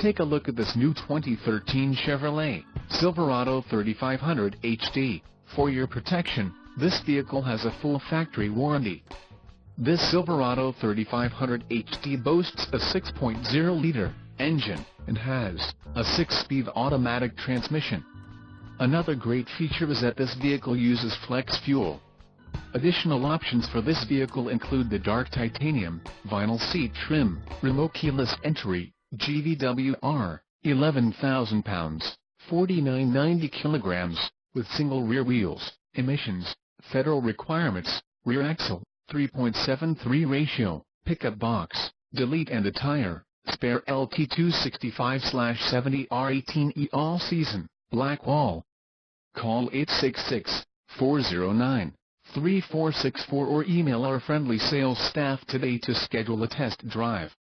Take a look at this new 2013 Chevrolet Silverado 3500 HD. For your protection, this vehicle has a full factory warranty. This Silverado 3500 HD boasts a 6.0-liter engine and has a 6-speed automatic transmission. Another great feature is that this vehicle uses flex fuel. Additional options for this vehicle include the dark titanium, vinyl seat trim, remote keyless entry, GVWR, 11,000 pounds, 4990 kilograms, with single rear wheels, emissions, federal requirements, rear axle, 3.73 ratio, pickup box, delete and a tire, spare LT265/70R18E all season, black wall. Call 866-409-3464 or email our friendly sales staff today to schedule a test drive.